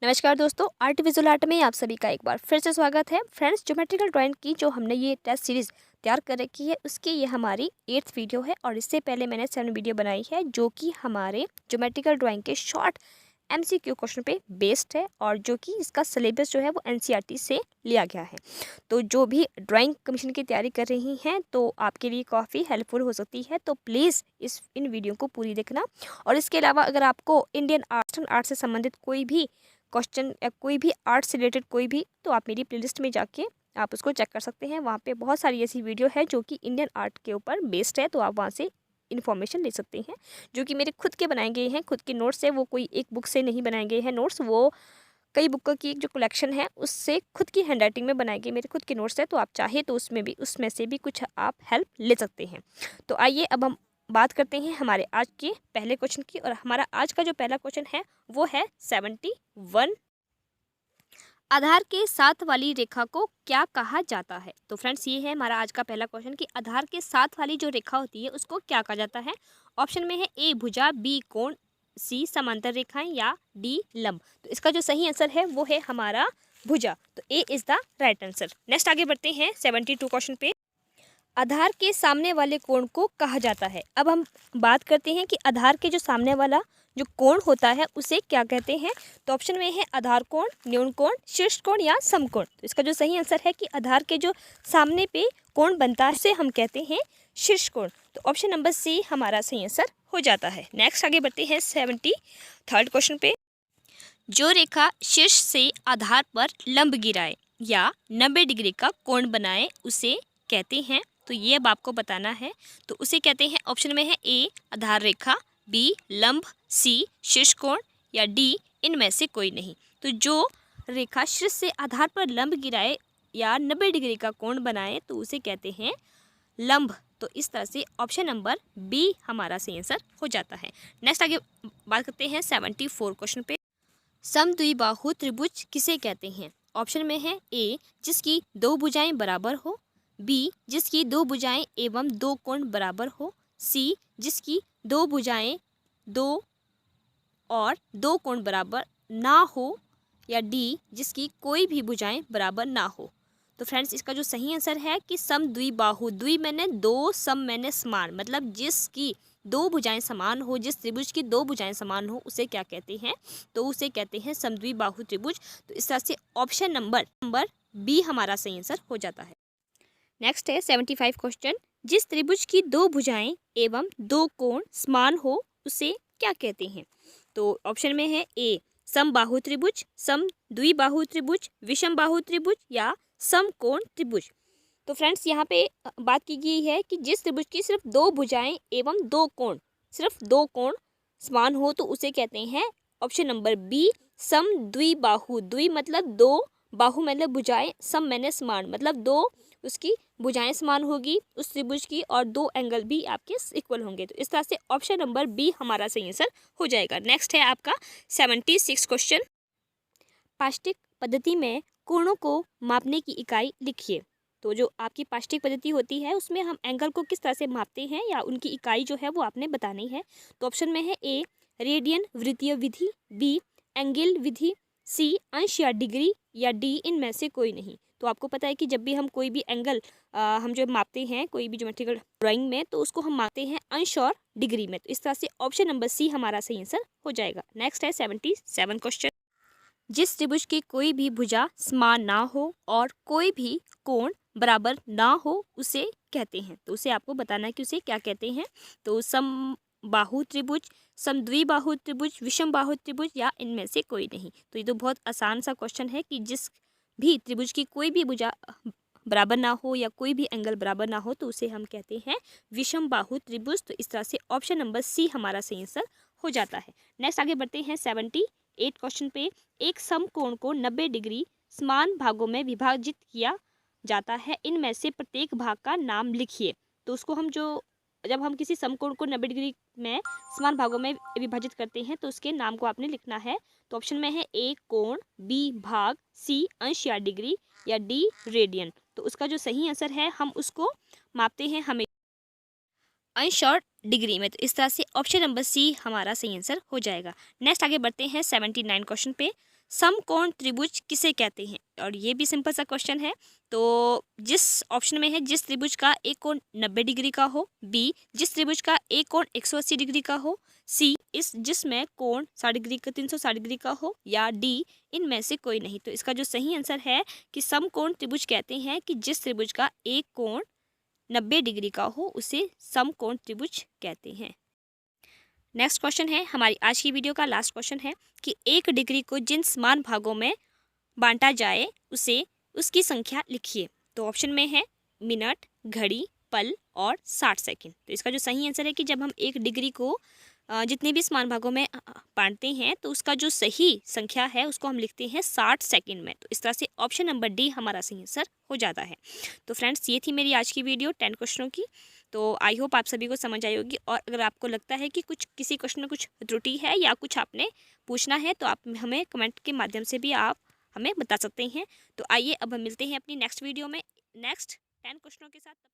नमस्कार दोस्तों, art visual art में आप सभी का एक बार फिर से स्वागत है। फ्रेंड्स, ज्योमेट्रिकल ड्राइंग की जो हमने ये टेस्ट सीरीज़ तैयार कर रखी है उसकी ये हमारी 8th वीडियो है और इससे पहले मैंने 7 वीडियो बनाई है जो कि हमारे ज्योमेट्रिकल ड्राइंग के शॉर्ट MCQ क्वेश्चन पे बेस्ड है और जो कि इसका सिलेबस जो है वो NCERT से लिया गया है। तो जो भी ड्राइंग कमीशन की तैयारी कर रही हैं तो आपके लिए काफ़ी हेल्पफुल हो सकती है, तो प्लीज़ इन वीडियो को पूरी देखना। और इसके अलावा अगर आपको इंडियन आर्ट से संबंधित कोई भी क्वेश्चन या कोई भी आर्ट से रिलेटेड कोई भी, तो आप मेरी प्लेलिस्ट में जाके आप उसको चेक कर सकते हैं। वहाँ पे बहुत सारी ऐसी वीडियो है जो कि इंडियन आर्ट के ऊपर बेस्ड है, तो आप वहाँ से इन्फॉर्मेशन ले सकते हैं। जो कि मेरे खुद के बनाए गए हैं, खुद के नोट्स है, वो कोई एक बुक से नहीं बनाए गए हैं नोट्स, वो कई बुक की एक जो कलेक्शन है उससे खुद की हैंड राइटिंग में बनाए गए मेरे खुद के नोट्स है। तो आप चाहे तो उसमें से भी कुछ आप हेल्प ले सकते हैं। तो आइए अब हम बात करते हैं हमारे आज के पहले क्वेश्चन की। और हमारा आज का जो पहला क्वेश्चन है वो है 71। आधार के साथ वाली रेखा को क्या कहा जाता है? तो फ्रेंड्स, ये है हमारा आज का पहला क्वेश्चन कि आधार के साथ वाली जो रेखा होती है उसको क्या कहा जाता है। ऑप्शन में है ए भुजा, बी कोण, सी समांतर रेखाएं या डी लंब। तो इसका जो सही आंसर है वो है हमारा भुजा। तो A is the right answer. Next आगे बढ़ते हैं 72 क्वेश्चन पे। आधार के सामने वाले कोण को कहा जाता है। अब हम बात करते हैं कि आधार के जो सामने वाला जो कोण होता है उसे क्या कहते हैं। तो ऑप्शन में है आधार कोण, न्यून कोण, शीर्ष कोण या समकोण। तो इसका जो सही आंसर है कि आधार के जो सामने पे कोण बनता है उसे हम कहते हैं शीर्ष कोण। तो ऑप्शन नंबर सी हमारा सही आंसर हो जाता है। नेक्स्ट आगे बढ़ते हैं 73rd क्वेश्चन पे। जो रेखा शीर्ष से आधार पर लंब गिराए या 90 डिग्री का कोण बनाए उसे कहते हैं। तो ये अब आपको बताना है। तो उसे कहते हैं, ऑप्शन में है ए आधार रेखा, बी लंब, सी शीर्ष कोण या डी इनमें से कोई नहीं। तो जो रेखा शीर्ष से आधार पर लंब गिराए या 90 डिग्री का कोण बनाए तो उसे कहते हैं लंब। तो इस तरह से ऑप्शन नंबर बी हमारा सही आंसर हो जाता है। नेक्स्ट आगे बात करते हैं 74 क्वेश्चन पे। समद्विबाहु त्रिभुज किसे कहते हैं? ऑप्शन में है ए जिसकी दो भुजाएं बराबर हो, बी जिसकी दो भुजाएं एवं दो कोण बराबर हो, सी जिसकी दो भुजाएं दो और दो कोण बराबर ना हो या डी जिसकी कोई भी भुजाएं बराबर ना हो। तो फ्रेंड्स, इसका जो सही आंसर है कि समद्विबाहु, द्वि मैंने दो, सम मैंने समान, मतलब जिसकी दो भुजाएं समान हो, जिस त्रिभुज की दो भुजाएं समान हो उसे क्या कहते हैं? तो उसे कहते हैं समद्विबाहु त्रिभुज। तो इस तरह से ऑप्शन नंबर बी हमारा सही आंसर हो जाता है। नेक्स्ट है 75 क्वेश्चन। जिस त्रिभुज की दो भुजाएं एवं दो कोण समान हो उसे क्या कहते हैं? तो ऑप्शन में है ए समबाहु त्रिभुज, समद्विबाहु त्रिभुज, विषमबाहु त्रिभुज या समकोण त्रिभुज। तो फ्रेंड्स, यहाँ पे बात की गई है कि जिस त्रिभुज की सिर्फ दो भुजाएं एवं दो कोण, सिर्फ दो कोण समान हो तो उसे कहते हैं ऑप्शन नंबर बी समद्विबाहु। द्वि मतलब दो, बाहु मतलब भुजाएं, सम मैंने समान, मतलब दो उसकी भुजाएं समान होगी उस त्रिभुज की और दो एंगल भी आपके इक्वल होंगे। तो इस तरह से ऑप्शन नंबर बी हमारा सही आंसर हो जाएगा। नेक्स्ट है आपका 76 क्वेश्चन। पाष्टिक पद्धति में कोणों को मापने की इकाई लिखिए। तो जो आपकी पाष्टिक पद्धति होती है उसमें हम एंगल को किस तरह से मापते हैं या उनकी इकाई जो है वो आपने बतानी है। तो ऑप्शन में है ए रेडियन वृत्तीय विधि, बी एंगल विधि, सी अंश या डिग्री या डी इनमें से कोई नहीं। तो आपको पता है कि जब भी हम कोई भी एंगल हम जो मापते हैं कोई भी ज्योमेट्रिकल ड्राइंग में तो उसको हम मापते हैं अंश और डिग्री में। तो इस तरह से ऑप्शन नंबर सी हमारा सही आंसर हो जाएगा। नेक्स्ट है 77 क्वेश्चन। जिस त्रिभुज की कोई भी भुजा समान ना हो और कोई भी कोण बराबर ना हो उसे कहते हैं। तो उसे आपको बताना है कि उसे क्या कहते हैं। तो समबाहु त्रिभुज, समद्विबाहु त्रिभुज, विषमबाहु त्रिभुज या इनमें से कोई नहीं। तो ये तो बहुत आसान सा क्वेश्चन है कि जिस भी त्रिभुज की कोई भी भुजा बराबर ना हो या कोई भी एंगल बराबर ना हो तो उसे हम कहते हैं विषमबाहु त्रिभुज। तो इस तरह से ऑप्शन नंबर सी हमारा सही आंसर हो जाता है। नेक्स्ट आगे बढ़ते हैं 78 क्वेश्चन पे। एक समकोण को 90 डिग्री समान भागों में विभाजित किया जाता है, इनमें से प्रत्येक भाग का नाम लिखिए। तो उसको हम जब हम किसी समकोण को 90 डिग्री में समान भागों में विभाजित करते हैं तो उसके नाम को आपने लिखना है। तो ऑप्शन में है ए कोण, बी भाग, सी अंश या डिग्री या डी रेडियन। तो उसका जो सही आंसर है हम उसको मापते हैं हमें अंश और डिग्री में। तो इस तरह से ऑप्शन नंबर सी हमारा सही आंसर हो जाएगा। नेक्स्ट आगे बढ़ते हैं 79 क्वेश्चन पे। समकोण त्रिभुज किसे कहते हैं? और ये भी सिंपल सा क्वेश्चन है। तो जिस ऑप्शन में है जिस त्रिभुज का एक कोण 90 डिग्री का हो, बी जिस त्रिभुज का एक कोण 180 डिग्री का हो, सी जिसमें कोण 60 डिग्री का 360 डिग्री का हो, या डी इनमें से कोई नहीं। तो इसका जो सही आंसर है कि समकोण त्रिभुज कहते हैं कि जिस त्रिभुज का एक कोण 90 डिग्री का हो उसे समकोण त्रिभुज कहते हैं। नेक्स्ट क्वेश्चन है, हमारी आज की वीडियो का लास्ट क्वेश्चन है कि 1 डिग्री को जिन समान भागों में बांटा जाए उसे उसकी संख्या लिखिए। तो ऑप्शन में है मिनट, घड़ी, पल और 60 सेकंड। तो इसका जो सही आंसर है कि जब हम 1 डिग्री को जितने भी समान भागों में बांटते हैं तो उसका जो सही संख्या है उसको हम लिखते हैं 60 सेकंड में। तो इस तरह से ऑप्शन नंबर डी हमारा सही आंसर हो जाता है। तो फ्रेंड्स, ये थी मेरी आज की वीडियो 10 क्वेश्चनों की। तो आई होप आप सभी को समझ आई होगी, और अगर आपको लगता है कि किसी क्वेश्चन में कुछ त्रुटि है या कुछ आपने पूछना है तो आप हमें कमेंट के माध्यम से भी आप हमें बता सकते हैं। तो आइए अब हम मिलते हैं अपनी नेक्स्ट वीडियो में नेक्स्ट 10 क्वेश्चनों के साथ।